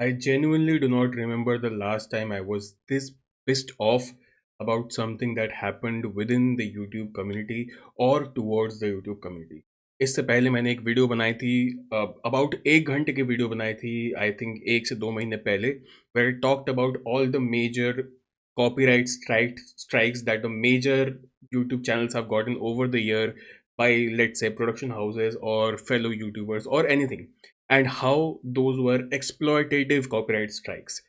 I genuinely do not remember the last time I was this pissed off about something that happened within the YouTube community or towards the YouTube community. इससे पहले मैंने एक video बनाई थी about 1 घंटे की video बनाई थी आई थिंक 1 से 2 महीने पहले where I talked about all the major copyright strikes that the major YouTube channels have gotten over the year by, let's say, production houses or fellow YouTubers or anything, and how those were exploitative copyright strikes.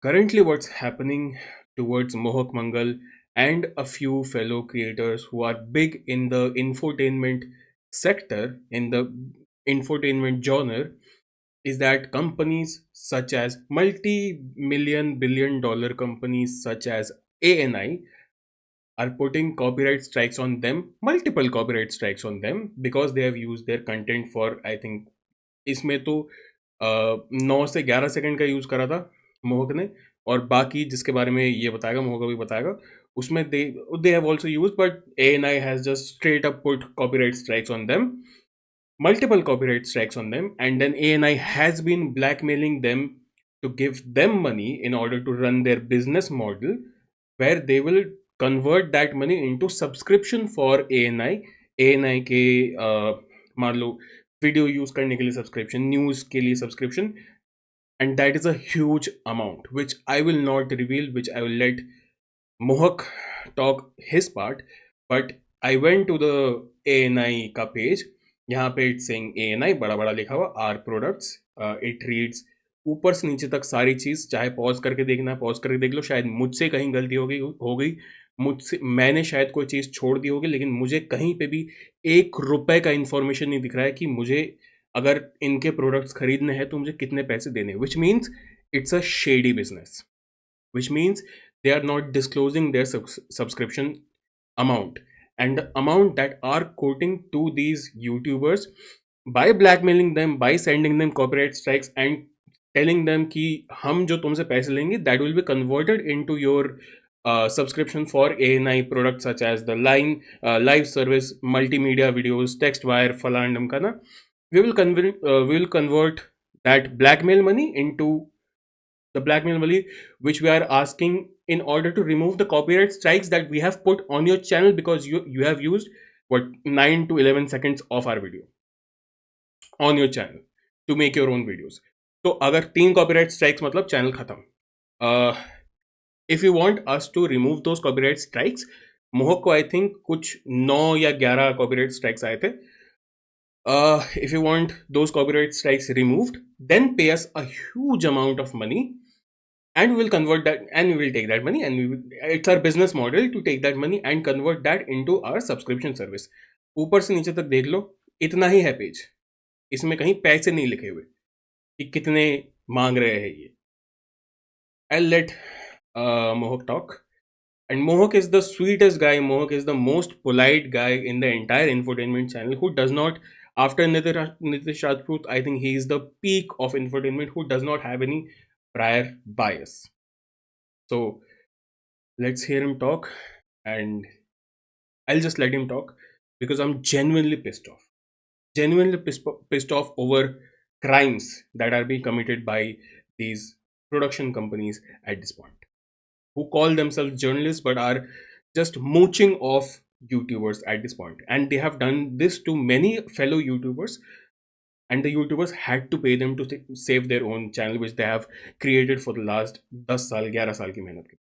Currently, what's happening towards Mohak Mangal and a few fellow creators who are big in the infotainment sector, in the infotainment genre, is that companies such as multi-million billion dollar companies such as ANI are putting copyright strikes on them, multiple copyright strikes on them, because they have used their content for, I think, इसमें तो 9 से 11 second का use करा था मोहक ने, और बाकी जिसके बारे में ये बताएगा मोहक अभी बताएगा, उसमें they have also use, but ANI has just straight up put copyright strikes on them, multiple copyright strikes on them, and then ANI has been blackmailing them to give them money in order to run their business model, where they will convert that money into subscription for ANI. ANI के मान लो video use करने के लिए subscription, news के लिए subscription, and that is a huge amount which I will not reveal, which I will let Mohak talk his part. But I went to the ANI का page, यहाँ पे it's saying ANI बड़ा बड़ा लिखा हुआ are products, it reads ऊपर से नीचे तक सारी चीज, चाहे पॉज करके देखना है पॉज करके देख लो, शायद मुझसे कहीं गलती हो गई, मुझसे मैंने शायद कोई चीज छोड़ दी होगी, लेकिन मुझे कहीं पे भी 1 रुपए का इंफॉर्मेशन नहीं दिख रहा है कि मुझे अगर इनके प्रोडक्ट्स खरीदने हैं तो मुझे कितने पैसे देने, which means it's a shady business, which means they are not disclosing their subscription amount, and the amount that are quoting to these YouTubers by blackmailing them, by sending them copyright strikes and telling them कि हम जो तुमसे पैसे लेंगे that will be converted into your subscription for ANI products such as the line live service, multimedia videos, text wire, फलान ढमकाना. We will convert that blackmail money into the blackmail money which we are asking in order to remove the copyright strikes that we have put on your channel, because you have used what 9 to 11 seconds of our video on your channel to make your own videos. तो अगर 3 copyright strikes मतलब channel खत्म. If you want us to remove those copyright strikes, मोहक को I think कुछ 9 या 11 copyright strikes आए थे. If you want those copyright strikes removed, then pay us a huge amount of money, and we will convert that, and we will take that money, and it's our business model to take that money and convert that into our subscription service. ऊपर से नीचे तक देख लो, इतना ही है page, इसमें कहीं पैसे नहीं लिखे हुए कि कितने मांग रहे हैं ये. I'll let Mohak talk. And Mohak is the sweetest guy. Mohak is the most polite guy in the entire infotainment channel, who does not, after Nitish Rajput, I think he is the peak of infotainment, who does not have any prior bias. So let's hear him talk, and I'll just let him talk because I'm genuinely pissed off. Genuinely pissed off over crimes that are being committed by these production companies at this point, who call themselves journalists but are just mooching off YouTubers at this point. And they have done this to many fellow YouTubers, and the YouTubers had to pay them to save their own channel, which they have created for the last 10 साल 11 साल की मेहनत की.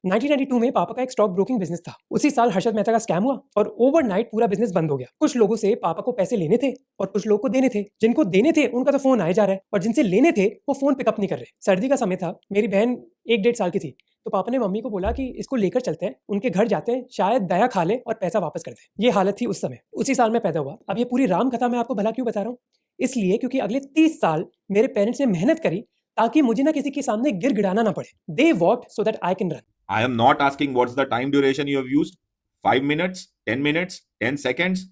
1992 में पापा का एक stock broking business था। उसी साल हर्षद मेहता का स्कैम हुआ और ओवरनाइट पूरा बिजनेस बंद हो गया। कुछ लोगों से पापा को पैसे लेने थे और कुछ लोगों को देने थे। जिनको देने थे उनका तो फोन आए जा रहा है और जिनसे लेने थे वो फोन पिकअप नहीं कर रहे। सर्दी का समय था, मेरी बहन 1-1.5 साल की थी, तो पापा ने मम्मी को बोला कि इसको लेकर चलते हैं, उनके घर जाते हैं, शायद दया खा ले और पैसा वापस कर दे। ये हालत थी उस समय। उसी साल मैं पैदा हुआ। अब ये पूरी राम कथा मैं आपको भला क्यों बता रहा हूँ? इसलिए क्योंकि अगले 30 साल मेरे पेरेंट्स ने मेहनत करी ताकि मुझे ना किसी के सामने गिड़गिड़ाना ना पड़े। They walked so that I can run. I am not asking what's the time duration you have used. 5 minutes, 10 minutes, 10 seconds.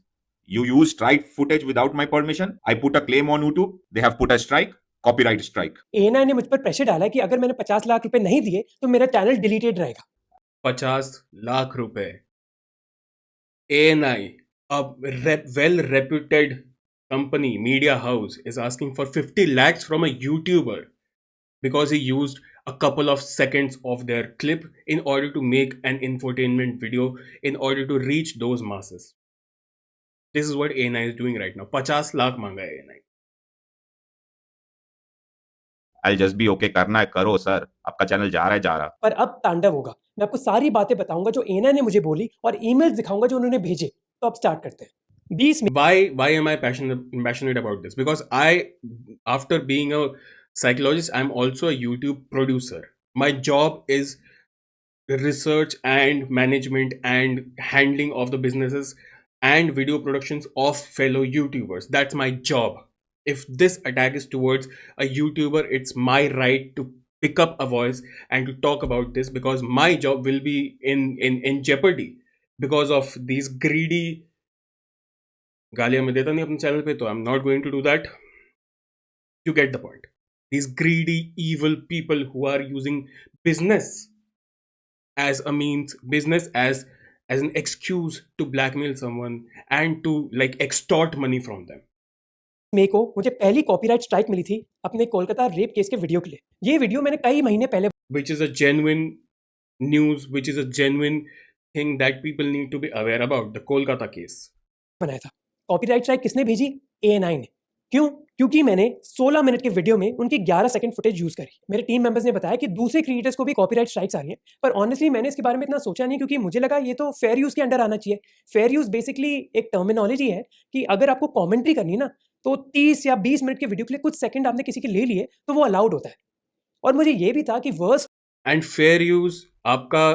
You used strike footage without my permission. I put a claim on YouTube. They have put a strike, copyright strike. ANI ने मुझ पर pressure डाला कि अगर मैंने 50 लाख रुपए नहीं दिए तो मेरा चैनल डिलीटेड रहेगा। 50 लाख रुपए. ANI, a well reputed company, media house, is asking for 50 lakhs from a YouTuber because he used a couple of seconds of their clip in order to make an infotainment video in order to reach those masses. This is what A9 is doing right now. 50 lakh मांगा है A9. I'll just be okay. करना है करो sir, आपका channel जा रहा है जा रहा. पर अब तांडव होगा। मैं आपको सारी बातें बताऊंगा जो एना ने मुझे बोली और ईमेल्स दिखाऊंगा जो उन्होंने भेजे। तो अब स्टार्ट करते हैं। 20 minute Why am I passionate about this? Because after being a psychologist, I'm also a YouTube producer. My job is research and management and handling of the businesses and video productions of fellow YouTubers. That's my job. If this attack is towards a YouTuber, it's my right to pick up a voice and to talk about this, because my job will be in jeopardy because of these greedy गालियां मैं देता नहीं अपने channel पे, तो I am not going to do that. You get the point. These greedy, evil people who are using business as a means, business as an excuse to blackmail someone and to like extort money from them. मई को मुझे पहली copyright strike मिली थी अपने Kolkata rape case के video के लिए। ये video मैंने कई महीने पहले Which is a genuine news, which is a genuine thing that people need to be aware about, the Kolkata case. बनाया था। कॉपीराइट स्ट्राइक किसने भेजी? A9 ने। क्यों? क्योंकि मैंने 16 मिनट के वीडियो में उनकी 11 सेकंड फुटेज यूज करी। मेरे टीम मेंबर्स ने बताया कि दूसरे क्रिएटर्स को भी कॉपीराइट स्ट्राइक्स आ रही हैं, पर ऑनेस्टली मैंने इसके बारे में इतना सोचा नहीं, क्योंकि मुझे लगा ये तो फेयर यूज के अंडर आना चाहिए। फेयर यूज बेसिकली एक टर्मिनोलॉजी है कि अगर आपको कमेंट्री करनी है ना, तो 30 या 20 मिनट के वीडियो के लिए कुछ सेकंड आपने किसी के ले लिए तो वो अलाउड होता है। और मुझे ये भी था कि वर्स्ट एंड फेयर यूज, आपका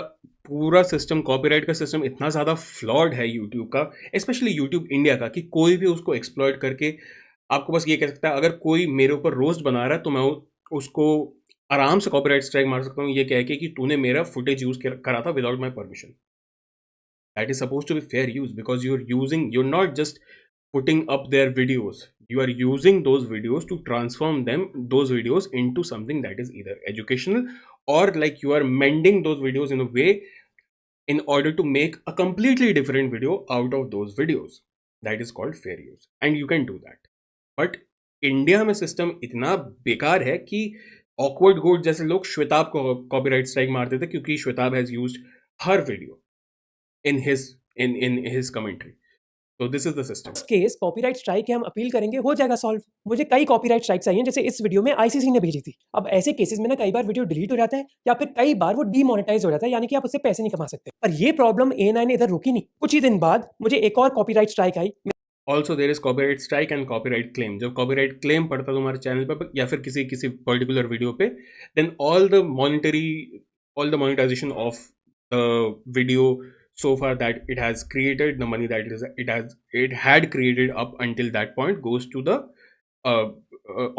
पूरा सिस्टम, कॉपीराइट का सिस्टम इतना ज़्यादा फ्लॉड है यूट्यूब का, स्पेशली यूट्यूब इंडिया का, कि कोई भी उसको एक्सप्लॉइट करके आपको बस ये कह सकता है, अगर कोई मेरे ऊपर रोस्ट बना रहा है तो मैं उसको आराम से कॉपीराइट स्ट्राइक मार सकता हूँ ये कह के कि तूने मेरा फुटेज यूज करा था without my permission. That is supposed to be fair use, because you're not just putting up their videos, you are using those videos to transform those videos into something that is either educational, or like you are mending those videos in a way in order to make a completely different video out of those videos. That is called fair use, and you can do that. But India में system इतना बेकार है कि awkward गोड जैसे लोग श्वेताब को copyright strike मारते थे क्योंकि Shwetab has used her video in his commentary. So this is the system. Case copyright strike है, हम अपील करेंगे, हो जाएगा सॉल्व। मुझे कई कॉपीराइट स्ट्राइक्स आई हैं, जैसे इस वीडियो में आईसीसी ने भेजी थी। अब ऐसे केसेस में ना कई बार वीडियो डिलीट हो जाता है या फिर कई बार वो डीमोनेटाइज हो जाता है, यानी कि आप उससे पैसे नहीं कमा सकते। पर ये प्रॉब्लम A9 ने इधर रोकी नहीं। कुछ ही दिन बाद मुझे एक और copyright strike I. Also there is copyright strike and copyright claim. जब copyright claim पड़ता है तुम्हारे चैनल पर या फिर किसी पर्टिकुलर वीडियो पे, then all the monetization of the video so far that it has created, the money that it had created up until that point goes to the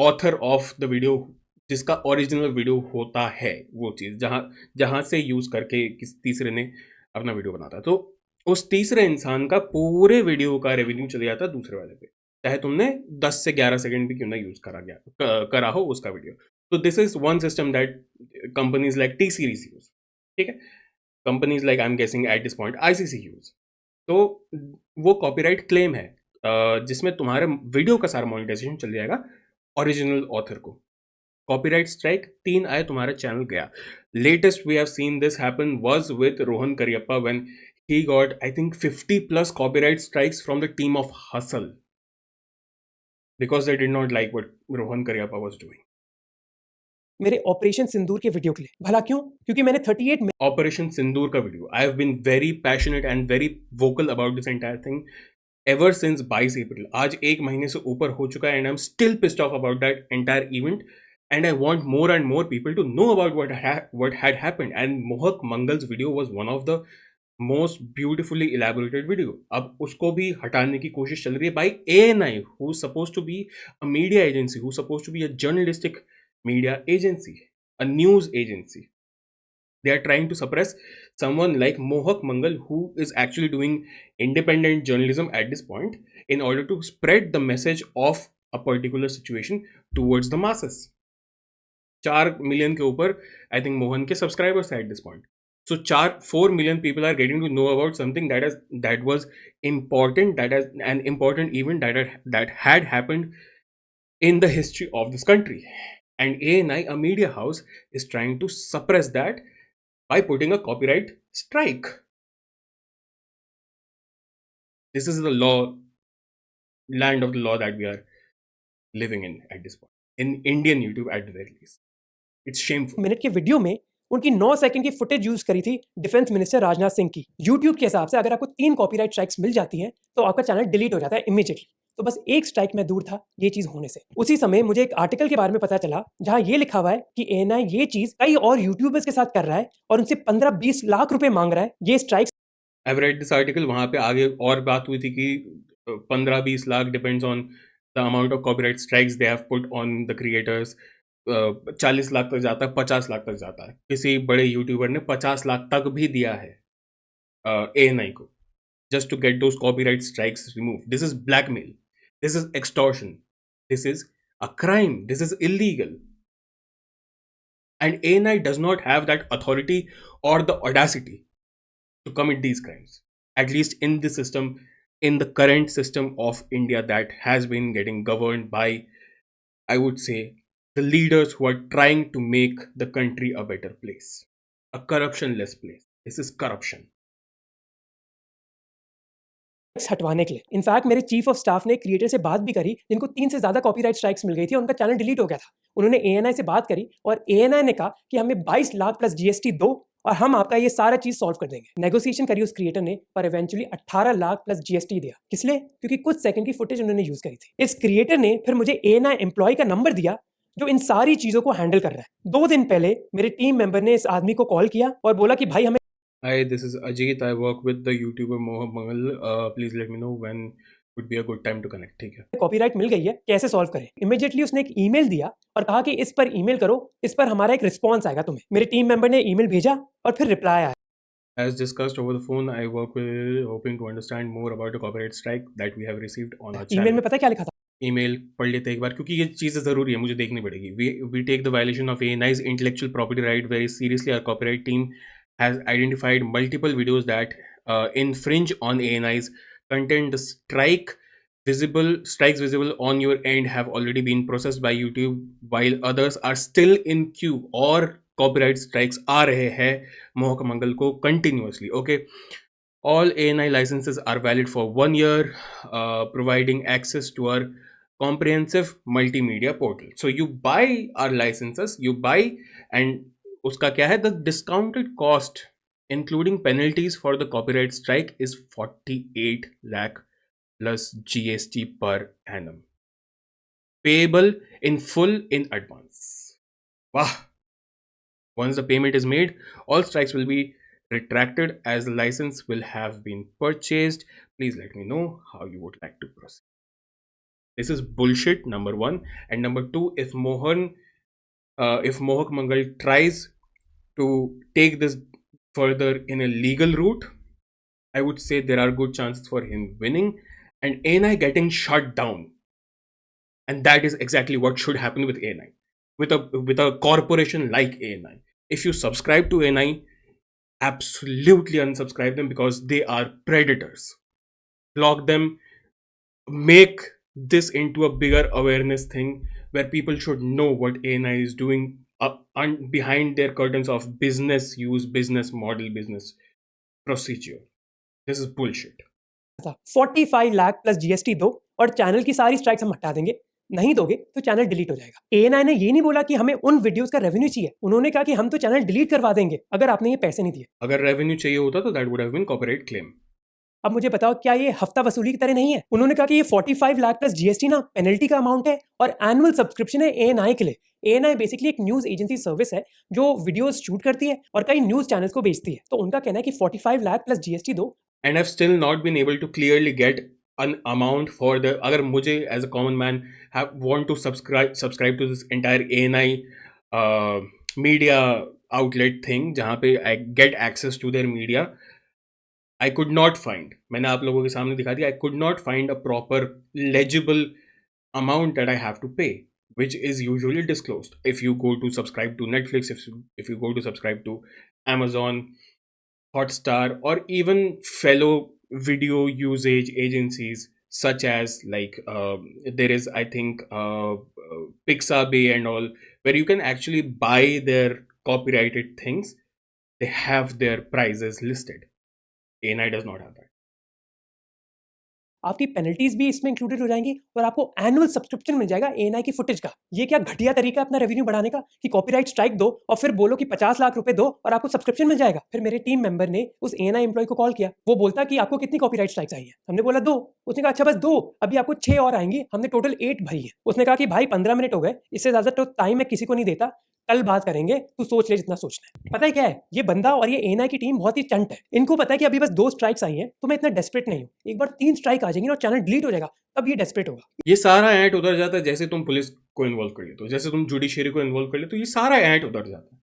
author of the video, जिसका original video होता है, वो चीज़ जहाँ से use करके किस तीसरे ने अपना वीडियो बनाता है, तो उस तीसरे इंसान का पूरे वीडियो का रेवेन्यू चले जाता है दूसरे वाले पे, चाहे तुमने 10 से 11 सेकंड भी क्यों ना यूज़ करा हो उसका वीडियो. तो this is one system that companies like T series use. ठीक है, companies like I am guessing at this point ICC use. तो वो कॉपीराइट क्लेम है जिसमें तुम्हारे वीडियो का सारा मोनेटाइजेशन चल जाएगा ओरिजिनल ऑथर को. कॉपीराइट स्ट्राइक 3 आए, तुम्हारा चैनल गया. Latest we have seen this happen was with Rohan Cariappa when he got I think 50 plus copyright strikes from the team of Hustle because they did not like what Rohan Karyappa was doing. मेरे operation सिंदूर के video के लिए। भला क्यों? क्योंकि मैंने 38 operation सिंदूर का video, I have been very passionate and very vocal about this entire thing ever since 22 अप्रैल. आज 1 महीने से ऊपर हो चुका है and I'm still pissed off about that entire event, and I want more and more people to know about what had happened. And Mohak Mangal's video was one of the most beautifully elaborated video. अब उसको भी हटाने की कोशिश चल रही है by A9, who's supposed to be a media agency, who's supposed to be a journalistic media agency, a news agency. They are trying to suppress someone like Mohak Mangal, who is actually doing independent journalism at this point in order to spread the message of a particular situation towards the masses. 4 million के ऊपर I think Mohan के subscribers है at this point. So 4 million people are getting to know about something that was important, that is an important event that had happened in the history of this country. And ANI, a media house, is trying to suppress that by putting a copyright strike. This is the law, land of the law that we are living in at this point. In Indian YouTube at the very least. It's shameful. Minute के video में उनकी 9 second की footage use करी थी defence minister Rajnath Singh की। YouTube के हिसाब से अगर आपको 3 कॉपीराइट स्ट्राइक्स मिल जाती हैं तो आपका चैनल डिलीट हो जाता है इमीडिएटली। तो बस एक स्ट्राइक में दूर था ये चीज होने से। उसी समय मुझे एक आर्टिकल के बारे में पता चला जहां ये लिखा हुआ है कि एएनआई ये चीज कई और यूट्यूबर्स के साथ कर रहा है और उनसे 15-20 लाख रुपए मांग रहा है ये strikes. I've read this article, वहाँ पे आगे और बात हुई थी कि 15-20 lakh depends on the amount of copyright strikes they have put on the creators. 40 lakh तक जाता है, 50 लाख तक जाता है। किसी बड़े यूट्यूबर ने 50 लाख तक भी दिया है ANI को, just to get those copyright strikes removed. This is blackmail. This is extortion. This is a crime. This is illegal. And ANI does not have that authority or the audacity to commit these crimes, at least in the system, in the current system of India that has been getting governed by, I would say, the leaders who are trying to make the country a better place, a corruption-less place. This is corruption. हटवाने के लिए in fact मेरे chief of staff ने creator से बात भी करी जिनको 3 से ज्यादा कॉपीराइट स्ट्राइक्स मिल गई थी और उनका चैनल डिलीट हो गया था। उन्होंने एएनआई से बात करी और एएनआई ने कहा कि हमें 22 लाख प्लस जीएसटी दो और हम आपका ये सारा चीज सॉल्व कर देंगे। नेगोशिएशन करी उस क्रिएटर ने पर इवेंचुअली 18 लाख प्लस जीएसटी दिया। किस लिए? क्योंकि कुछ सेकंड की फुटेज उन्होंने यूज करी थी। इस क्रिएटर ने फिर मुझे एएनआई एम्प्लॉय का नंबर दिया जो इन सारी चीजों को हैंडल कर रहा है। 2 दिन पहले मेरे टीम मेंबर ने इस आदमी को कॉल किया और बोला कि भाई हमें Hi, this is Ajit. I work with the YouTuber Mohab Mangal. Please let me know when would be a good time to connect. ठीक है। कॉपीराइट मिल गई है, कैसे सॉल्व करें? इमीडिएटली उसने एक ईमेल दिया और कहा कि इस पर ईमेल करो, इस पर हमारा एक रिस्पांस आएगा तुम्हें। मेरे टीम मेंबर ने ईमेल भेजा और फिर रिप्लाई आया। As discussed over the phone, I work with hoping to understand more about the copyright strike that we have received on our email channel. में पता है क्या लिखा था? ईमेल पढ़ लेते हैं एक बार, क्योंकि ये चीज़ें ज़रूरी है, मुझे देखनी पड़ेगी। We take the violation of ANI's intellectual property right very seriously. Our copyright team has identified multiple videos that infringe on ANI's content. The strikes visible on your end have already been processed by YouTube, while others are still in queue. और copyright strikes आ रहे हैं मोहक मंगल को continuously. Okay. All ANI licenses are valid for 1 year, providing access to our comprehensive multimedia portal. So you buy our licenses, you buy, and uska kya hai? The discounted cost, including penalties for the copyright strike, is 48 lakh plus GST per annum, payable in full in advance. Wow! Once the payment is made, all strikes will be retracted as the license will have been purchased. Please let me know how you would like to proceed. This is bullshit, number one. And number two, if Mohak Mangal tries to take this further in a legal route, I would say there are good chances for him winning and ANI getting shut down. And that is exactly what should happen with ANI, with a corporation like ANI. If you subscribe to ANI, absolutely unsubscribe them because they are predators. Block them. Make this into a bigger awareness thing where people should know what ANI is doing behind their curtains of business use, business model, business procedure. This is bullshit. 45 lakh plus GST दो और channel की सारी strikes हम हटा देंगे। नहीं दोगे तो चैनल डिलीट हो जाएगा। एएनआई ने ये नहीं बोला कि हमें उन वीडियोस का रेवेन्यू चाहिए। उन्होंने कहा कि हम तो चैनल डिलीट करवा देंगे अगर आपने ये पैसे नहीं दिए। अगर रेवेन्यू चाहिए होता तो that would have been copyright claim. अब मुझे बताओ क्या ये हफ्ता वसूली की तरह नहीं है? उन्होंने कहा कि ये 45 लाख प्लस जीएसटी ना पेनल्टी का अमाउंट है और एनुअल सब्सक्रिप्शन है एएनआई के लिए। एएनआई बेसिकली एक न्यूज एजेंसी सर्विस है जो वीडियोस शूट करती है और कई न्यूज चैनल्स को बेचती है। तो उनका कहना है कि 45 लाख प्लस जीएसटी दो। And I've still not been able to clearly get an amount for the, अगर मुझे as a common man want to subscribe to this entire ANI media outlet thing जहाँ पे I get access to their media, I could not find, मैंने आप लोगों के सामने दिखा दिया, I could not find a proper legible amount that I have to pay, which is usually disclosed. If you go to subscribe to Netflix, if you go to subscribe to Amazon, Hotstar, or even fellow video usage agencies such as like there is, I think, Pixabay and all, where you can actually buy their copyrighted things. They have their prices listed. ANI does not have that. आपकी penalties भी इसमें included हो जाएंगी और आपको annual subscription मिल जाएगा ANI की footage का। ये क्या घटिया तरीका है अपना रेवेन्यू बढ़ाने का कि कॉपीराइट स्ट्राइक दो और फिर बोलो कि 50 लाख रुपए दो और आपको सब्सक्रिप्शन मिल जाएगा। फिर मेरे टीम मेंबर ने उस एएनआई एम्प्लॉय को कॉल किया, वो बोलता कि आपको कितनी कॉपीराइट स्ट्राइक्स आई है। हमने बोला 2। उसने कहा अच्छा बस 2, अभी आपको 6 और आएंगी। हमने टोटल 8 भरी है। उसने कहा कि भाई 15 मिनट हो गए, इससे ज्यादा तो टाइम मैं किसी को नहीं देता, कल बात करेंगे, तू सोच ले जितना सोचना है। पता है क्या है, ये बंदा और ये एएनआई की टीम बहुत ही चंट है। इनको पता है कि अभी बस 2 स्ट्राइक्स आई हैं तो मैं इतना डेस्परेट नहीं हूँ। एक बार 3 स्ट्राइक आ जाएंगी और चैनल डिलीट हो जाएगा, तब ये डेस्परेट होगा। ये सारा एंट उधर जाता है जैसे तुम पुलिस को इन्वॉल्व कर लेते हो, जैसे तुम जुडिशियरी को इन्वॉल्व कर लेते हो, ये सारा एंट उधर जाता है।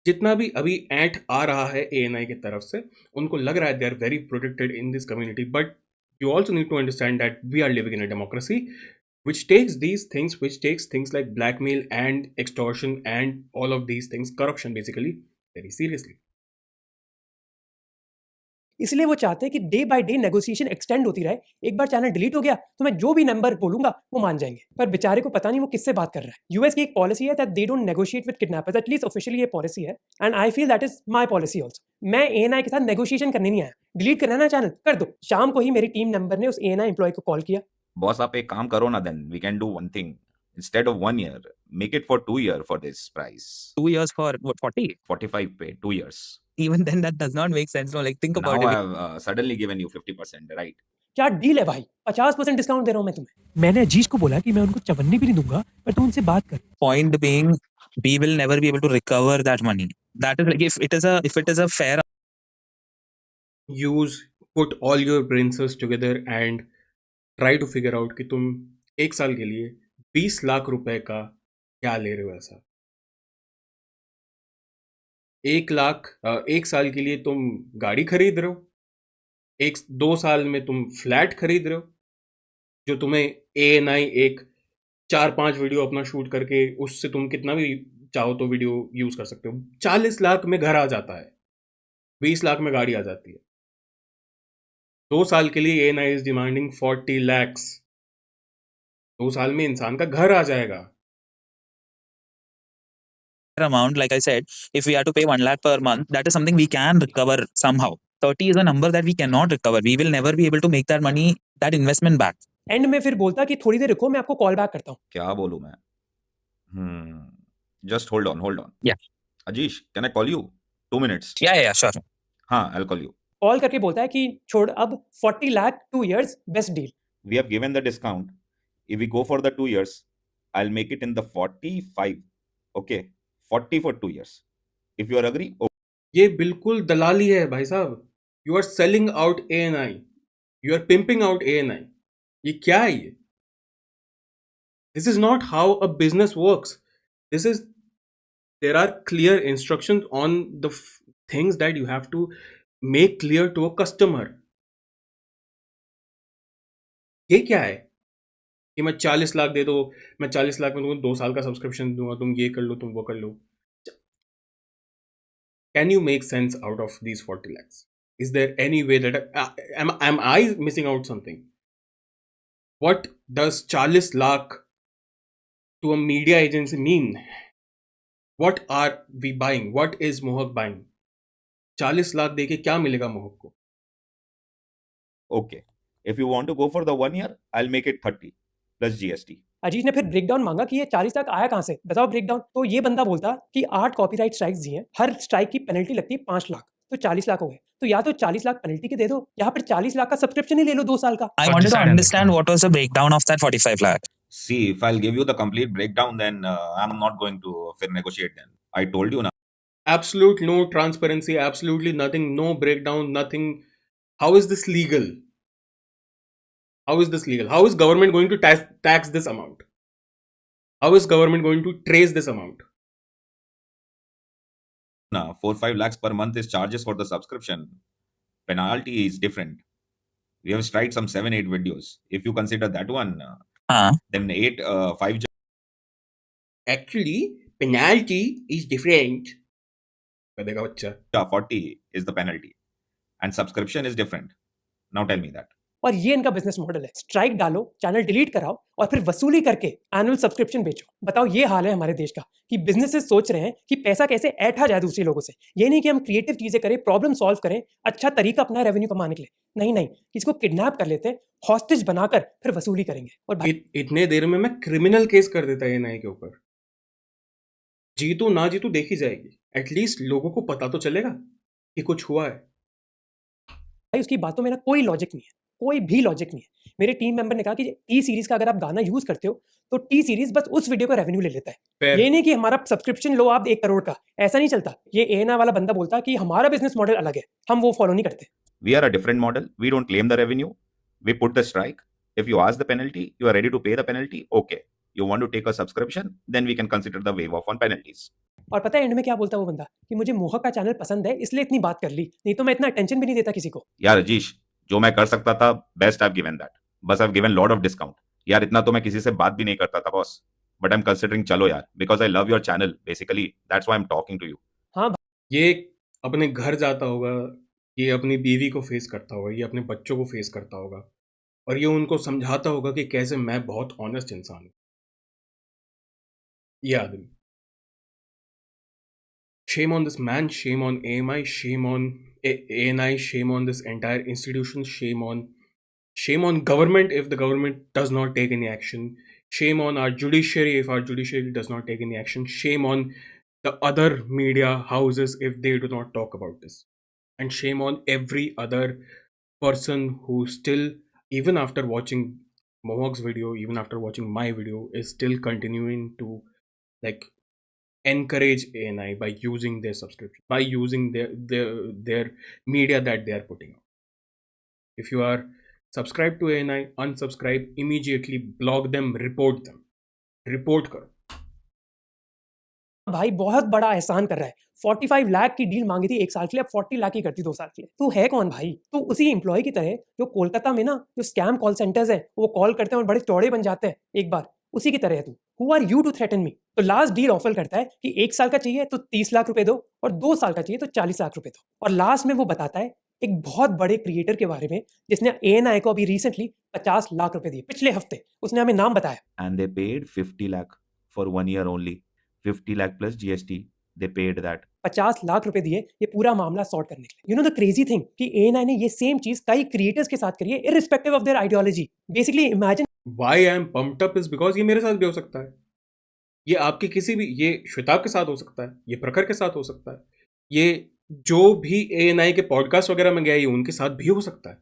जितना भी अभी एंट आ रहा है एएनआई की तरफ से, उनको लग रहा है they are very protected in this community, but you also need to understand that we are living in a democracy which takes things like blackmail and extortion and all of these things, corruption basically, very seriously. इसलिए वो चाहते हैं कि day by day negotiation extend होती रहे। एक बार channel delete हो गया तो मैं जो भी नंबर बोलूंगा वो मान जाएंगे। पर बेचारे को पता नहीं वो किससे बात कर रहा है। यूएस की एक पॉलिसी है that they don't negotiate with kidnappers, at least officially ये पॉलिसी है, and I feel that is my policy also. मैं एएनआई के साथ नेगोशिएशन करने नहीं आया। डिलीट करना ना चैनल, कर दो। शाम को ही मेरी टीम मेंबर ने उस एएनआई एम्प्लॉय को कॉल किया। बॉस आप एक काम करो ना, then we can do one thing, instead of 1 year, make it for 2 year for this price. 2 years for what, 40? 45 pay, 2 years. Even then that does not make sense. No, like think Now about I it. have suddenly given you 50%, right? क्या deal है भाई, 50% discount दे रहा हूं मैं तुम्हें। मैंने अजीज को बोला कि मैं उनको चवन्नी भी नहीं दूंगा, पर तू उनसे बात कर। Point being, we will never be able to recover that money. That is like if it is a fair Put all your brain cells together and try to figure out कि तुम एक साल के लिए 20 लाख रुपए का क्या ले रहे हो। ऐसा 1 लाख, 1 साल के लिए तुम गाड़ी खरीद रहे हो, 2 साल में तुम फ्लैट खरीद रहे हो, जो तुम्हें एएनआई एक 4-5 वीडियो अपना शूट करके उससे तुम कितना भी चाहो तो वीडियो यूज कर सकते हो। 40 लाख में घर आ जाता है, 20 लाख में गाड़ी आ जाती है। 2 साल के लिए एएनआई इज डिमांडिंग 40 lakhs। 2 साल में इंसान का घर आ जाएगा। amount, like I said, if we have to pay 1 lakh per month, that is something we can recover somehow. 30 is a number that we cannot recover. We will never be able to make that money, that investment back. And में फिर बोलता कि थोड़ी देर रुको, मैं आपको call back करता हूँ। क्या बोलूं मैं? Just hold on. Yeah. Ajish, can I call you? 2 minutes. Yeah, sure. हाँ, I'll call you. कॉल करके बोलता है कि छोड़, अब 40 lakh 2 years best deal. We have given the discount. If we go for the 2 years, I'll make it in the 45. Okay, 40 for 2 years. If you are agree, okay. ये बिल्कुल दलाली है भाई साहब। You are selling out ANI, you are pimping out ANI. ये क्या है ये? This is not how a business works. This is, there are clear instructions on the things that you have to make clear to a customer. ये क्या है कि मैं 40 लाख दे दो, मैं 40 लाख में तुमको 2 साल का सब्सक्रिप्शन दूंगा, तुम ये कर लो, तुम वो कर लो। Can you make sense out of these 40 lakhs? Is there any way that am I missing out something? What does 40 lakh to a media agency mean? What are we buying? What is Mohak buying? 40 lakh देके क्या मिलेगा मोहक को? Okay. If you want to go for the 1 year, I'll make it 30 plus GST. अजीज ने फिर breakdown मांगा कि ये 40 लाख आया कहां से, बताओ ब्रेकडाउन। तो ये बंदा बोलता कि 8 कॉपीराइट स्ट्राइक्स दिए, हर स्ट्राइक की पेनल्टी लगती है 5 लाख, तो 40 लाख हो गए। तो या तो 40 लाख पेनल्टी के दे दो, या फिर 40 लाख का सब्सक्रिप्शन ही ले लो 2 साल का। I wanted to understand what was the breakdown of that 45 lakh. See, if I'll give you the complete breakdown, then I'm not going to fair negotiate then. I told you now. Absolute no transparency, absolutely nothing, no breakdown, nothing. How is this legal? How is this legal? How is government going to tax this amount? How is government going to trace this amount? Now, 4-5 lakhs per month is charges for the subscription. Penalty is different. We have striked some 7-8 videos. If you consider that one, then 5. Actually, penalty is different. 40 is the penalty. and subscription is different. Now tell me that. और ये इनका business model है, strike डालो, channel delete कराओ और फिर वसूली करके एनुअल सब्सक्रिप्शन बेचो। बताओ, ये हाल है हमारे देश का कि बिजनेसेस सोच रहे हैं कि पैसा कैसे ऐंठा जाए दूसरे लोगों से। ये नहीं कि हम क्रिएटिव चीजें करें, प्रॉब्लम सॉल्व करें, अच्छा तरीका अपना रेवेन्यू कमाने के लिए। नहीं नहीं, किसी को किडनैप कर लेते हैं, हॉस्टेज बनाकर फिर वसूली करेंगे। और भाई इतने देर में मैं क्रिमिनल केस कर देता है एएनआई के ऊपर। जीतू ना जीतू देखी जाएगी, एटलीस्ट लोगों को पता तो चलेगा कि कुछ हुआ है। भाई उसकी बातों में ना कोई लॉजिक नहीं है, कोई भी लॉजिक नहीं है। मेरे टीम मेंबर ने कहा कि टी सीरीज का अगर आप गाना यूज करते हो तो टी सीरीज बस उस वीडियो का रेवेन्यू ले लेता है। Fair. ये नहीं कि हमारा सब्सक्रिप्शन लो आप 1 करोड़ का, ऐसा नहीं चलता। ये एएनआई वाला बंदा बोलता है कि हमारा बिजनेस मॉडल अलग है, हम वो फॉलो नहीं करते। We are a different model. We don't claim the revenue. We put the strike. If you ask the penalty, you are ready to pay the penalty. Okay. You want to take a subscription, then we can consider the waive off on penalties. और पता है and में क्या बोलता है वो बंदा कि मुझे मोहक का चैनल पसंद है इसलिए इतनी बात कर ली, नहीं तो मैं इतना अटेंशन भी नहीं देता किसी को। यार रजीश, जो मैं कर सकता था बेस्ट आई गिवन दैट। बस I given lot of discount. यार इतना तो मैं किसी से बात भी नहीं करता था boss, but I am considering चलो यार, because I love your channel basically, that's why I am talking to you. हाँ ये अपने घर जाता होगा, ये अपनी बीवी को फेस करता होगा, ये अपने बच्चों को फेस करता होगा और ये उनको समझाता होगा कि कैसे मैं बहुत ऑनेस्ट इंसान हूँ। ये आदमी, shame on this man, shame on AMI, shame on ANI, shame on this entire institution, shame on government if the government does not take any action, shame on our judiciary if our judiciary does not take any action, shame on the other media houses if they do not talk about this, and shame on every other person who still, even after watching Mohawk's video, even after watching my video, is still continuing to like encourage ANI by using their subscription, by using their media that they are putting out. If you are subscribed to ANI, unsubscribe immediately, block them, report करो। भाई बहुत बड़ा एहसान कर रहा है। 45 लाख की deal मांगी थी 1 साल के लिए, अब 40 लाख की करती 2 साल के लिए। तू है कौन भाई? तू उसी एम्प्लॉय की तरह जो कोलकाता में ना जो स्कैम कॉल सेंटर्स हैं वो कॉल करते हैं और बड़े चौड़े बन जाते हैं एक बार, उसी की तरह है तू। Who are you to threaten me? तो लास्ट डील ऑफर करता है कि 1 साल का चाहिए तो 30 लाख रुपए दो और 2 साल का चाहिए तो 40 लाख रुपए दो। और लास्ट में वो बताता है एक बहुत बड़े क्रिएटर के बारे में जिसने एएनआई को अभी रिसेंटली 50 लाख रुपए दिए पिछले हफ्ते। उसने हमें नाम बताया। And they paid 50 lakh for 1 year only. 50 lakh plus GST. They paid that. 50 lakh रुपए दिए ये पूरा मामला सॉर्ट करने के लिए। You know the crazy thing कि एएनआई ने ये सेम चीज कई क्रिएटर्स के साथ करी है irrespective of their ideology. Basically imagine Why I am pumped up is because ये मेरे साथ भी हो सकता है, ये आपके किसी भी, ये श्वेताब के साथ हो सकता है, ये प्रखर के साथ हो सकता है, ये जो भी ANI के पॉडकास्ट वगैरह में गया ये उनके साथ भी हो सकता है,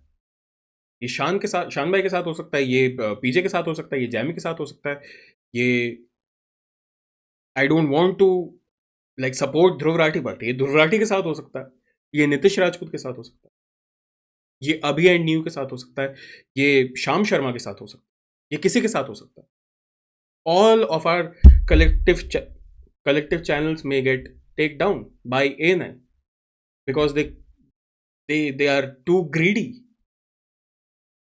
ये शान के साथ, शान भाई के साथ हो सकता है, ये पीजे के साथ हो सकता है, ये जैमी के साथ हो सकता है, ये I don't want to like support Dhruv Rathee but ये ध्रुव राठी के साथ हो सकता है, ये नीतीश राजपूत के साथ हो सकता है, ये अभी एंड न्यू के साथ हो सकता है, ये श्याम शर्मा के साथ हो सकता है, ये किसी के साथ हो सकता है। All of our collective channels may get taken down by ANI because they are too greedy.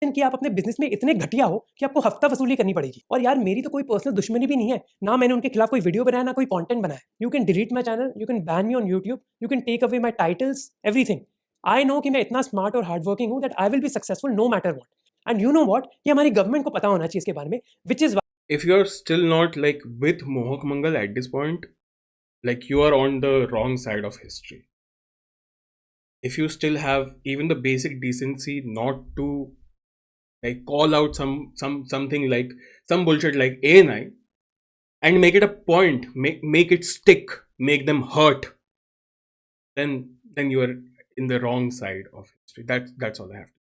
कि आप अपने बिजनेस में इतने घटिया हो कि आपको हफ्ता वसूली करनी पड़ेगी। और यार मेरी तो कोई पर्सनल दुश्मनी भी नहीं है, ना मैंने उनके खिलाफ कोई वीडियो बनाया, ना कोई कंटेंट बनाया। You can delete my channel, you can ban me on YouTube, you can take away my titles, everything. I know कि मैं इतना स्मार्ट और हार्ड वर्किंग हूं that I will be successful no matter what. And you know what, ये हमारी government को पता होना चाहिए इसके बारे में, which is If you are still not like with Mohak Mangal at this point, like you are on the wrong side of history. If you still have even the basic decency not to like call out something like some bullshit like ANI and make it a point, make it stick, make them hurt, then you are in the wrong side of history. That's all I have to.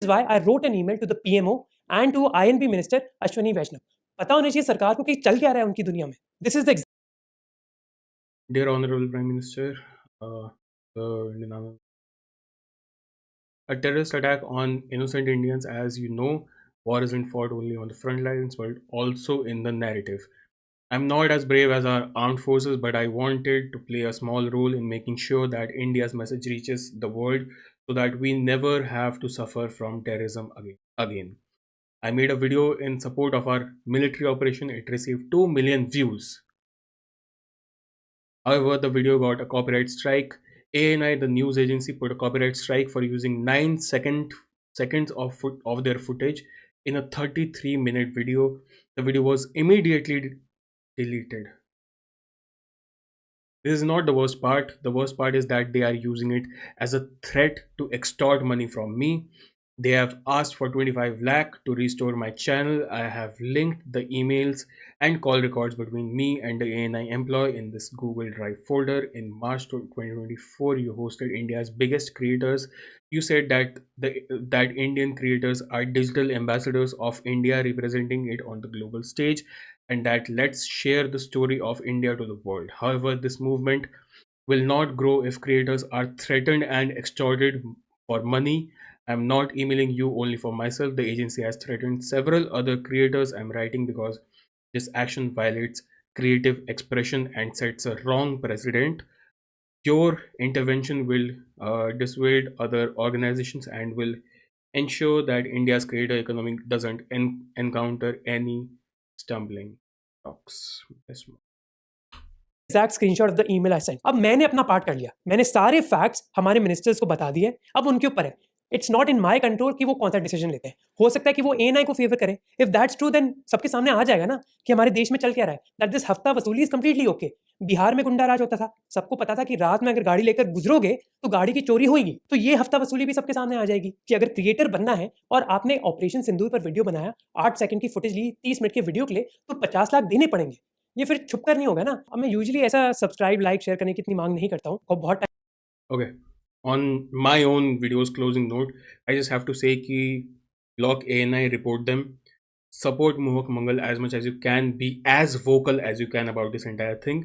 is why I wrote an email to the PMO and to INB Minister Ashwini Vaishnav. पता होना चाहिए सरकार को कि चल क्या रहा है उनकी दुनिया में। This is the Dear Honorable Prime Minister, the Indian Army, a terrorist attack on innocent Indians, as you know, war isn't fought only on the front lines but also in the narrative. I'm not as brave as our armed forces, but I wanted to play a small role in making sure that India's message reaches the world so that we never have to suffer from terrorism again. I made a video in support of our military operation. It received 2 million views. However, the video got a copyright strike. ANI, the news agency, put a copyright strike for using 9 seconds of their footage in a 33-minute video. The video was immediately deleted. This is not the worst part. The worst part is that they are using it as a threat to extort money from me. They have asked for 25 lakh to restore my channel. I have linked the emails and call records between me and the ANI employee in this Google Drive folder. In March 2024, you hosted India's biggest creators. You said that Indian creators are digital ambassadors of India, representing it on the global stage, and that let's share the story of India to the world. However, this movement will not grow if creators are threatened and extorted for money. I'm not emailing you only for myself. The agency has threatened several other creators. I'm writing because this action violates creative expression and sets a wrong precedent. Your intervention will dissuade other organizations and will ensure that India's creator economy doesn't encounter any stumbling blocks. Yes, ma'am. Exact screenshot of the email I sent. अब मैंने अपना part कर लिया, मैंने सारे facts हमारे ministers को बता दिए, अब उनके ऊपर है। It's not in my control कि वो कौन सा डिसीजन लेते हैं। हो सकता है कि वो एएनआई को फेवर करें। इफ दैट्स ट्रू देन सबके सामने आ जाएगा ना कि हमारे देश में चल क्या रहा है, दैट दिस हफ्ता वसूली इज कंप्लीटली ओके। बिहार में गुंडा राज होता था, सबको पता था कि रात में अगर गाड़ी लेकर गुजरोगे तो गाड़ी की चोरी होगी, तो ये हफ्ता वसूली भी सबके सामने आ जाएगी कि अगर क्रिएटर बनना है और आपने ऑपरेशन सिंदूर पर वीडियो बनाया, 8 सेकंड की फुटेज ली, 30 मिनट के वीडियो के लिए, तो 50 लाख देने पड़ेंगे। ये फिर छुप कर नहीं होगा ना। अब मैं यूजुअली ऐसा सब्सक्राइब लाइक शेयर करने की इतनी मांग नहीं करता हूँ और बहुत Okay. On my own videos closing note, I just have to say ki lock ANI, report them, support Mohak Mangal as much as you can, be as vocal as you can about this entire thing.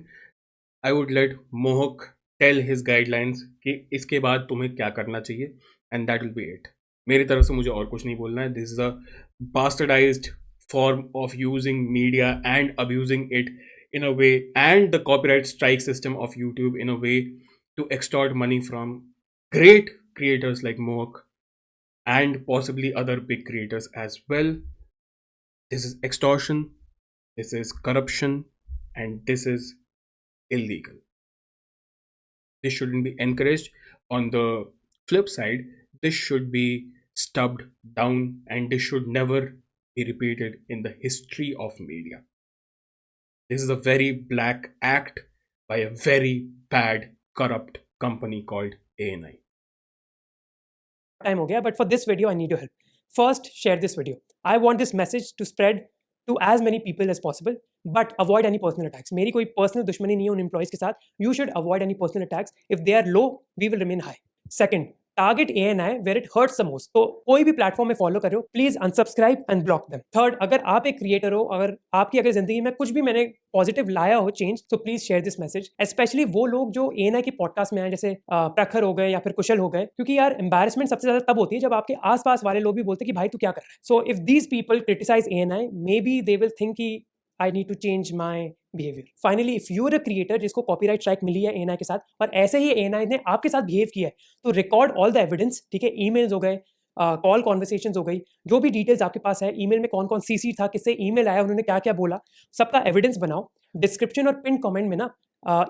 I would let Mohak tell his guidelines कि इसके बाद तुम्हें क्या करना चाहिए, and that will be it. मेरी तरफ से मुझे और कुछ नहीं बोलना है. This is a bastardized form of using media and abusing it in a way, and the copyright strike system of YouTube in a way to extort money from great creators like Mohak and possibly other big creators as well. This is extortion, this is corruption, and this is illegal. This shouldn't be encouraged. On the flip side, this should be stubbed down, and this should never be repeated in the history of media. This is a very black act by a very bad, corrupt company called ANI. Time हो गया, but for this video I need your help. First share this video. I want this message to spread to as many people as possible, but avoid any personal attacks. मेरी कोई personal दुश्मनी नहीं है उन employees के साथ। You should avoid any personal attacks. If they are low, we will remain high. Second, target ANI where it hurts the most. तो कोई भी प्लेटफॉर्म में फॉलो कर रहे हो, please unsubscribe and block them. Third, अगर आप एक क्रिएटर हो, अगर आपकी अगर जिंदगी में कुछ भी मैंने पॉजिटिव लाया हो चेंज, तो please share this message. Specially वो लोग जो एएनआई की पॉडकास्ट में आए, जैसे प्रखर हो गए या फिर कुशल हो गए, क्योंकि यार एम्बैरेसमेंट सबसे ज्यादा तब होती है जब आपके आसपास वाले लोग भी बोलते हैं कि भाई तू क्या कर रहा है। So if these people criticize ANI, maybe they will think कि I need to change my behaviour. Finally, if you are a creator जिसको कॉपीराइट स्ट्राइक मिली है एएनआई के साथ, और ऐसे ही एएनआई ने आपके साथ बिहेव किया है, तो रिकॉर्ड ऑल द एविडेंस। ठीक है, ईमेल्स हो गए, कॉल कॉन्वर्सेशंस हो गई, जो भी डिटेल्स आपके पास है, ईमेल में कौन कौन सीसी था, किससे ईमेल आया, उन्होंने क्या क्या बोला, सबका एविडेंस बनाओ। डिस्क्रिप्शन और पिन कमेंट में ना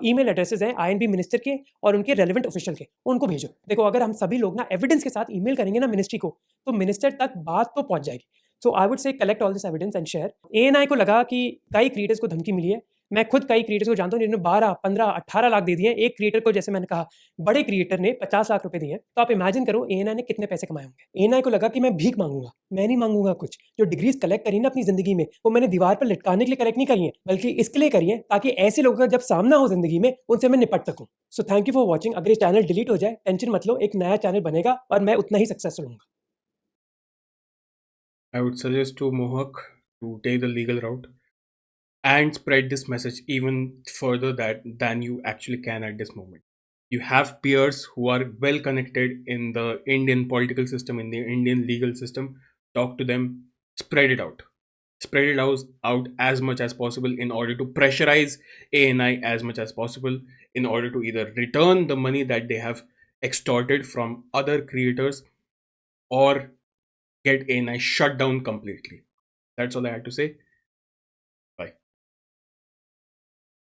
ईमेल एड्रेसेस हैं आईएनबी मिनिस्टर के और उनके रेलेवेंट ऑफिशियल के, उनको भेजो। देखो, अगर हम सभी लोग ना एविडेंस के साथ ईमेल करेंगे ना मिनिस्ट्री को, तो मिनिस्टर तक बात तो पहुंच जाएगी। So I would say collect all this evidence and share. ANI को लगा कि कई क्रिएटर्स को धमकी मिली है। मैं खुद कई क्रिएटर्स को जानता हूँ जिन्होंने 12, 15, 18 लाख दे दिए। एक क्रिएटर को, जैसे मैंने कहा, बड़े क्रिएटर ने 50 लाख रुपए दिए। तो आप इमेजिन करो एएनआई ने कितने पैसे कमाए होंगे। एएनआई को लगा कि मैं भीख मांगूंगा, मैं नहीं मांगूंगा कुछ। जो डिग्रीज कलेक्ट करी ना अपनी जिंदगी में, वो मैंने दीवार पर लटकाने के लिए कलेक्ट नहीं करी है, बल्कि इसके लिए करी है ताकि ऐसे लोगों का जब सामना हो जिंदगी में, उनसे मैं निपट सकूं। So thank you for watching. अगर ये चैनल डिलीट हो जाए, टेंशन मत लो, एक नया चैनल बनेगा और मैं उतना ही सक्सेसफुल हूँ। I would suggest to Mohak to take the legal route and spread this message even further than you actually can at this moment. You have peers who are well connected in the Indian political system, in the Indian legal system. Talk to them, spread it out. Spread it out as much as possible in order to pressurize ANI as much as possible, in order to either return the money that they have extorted from other creators or get ANI shut down completely. That's all I had to say.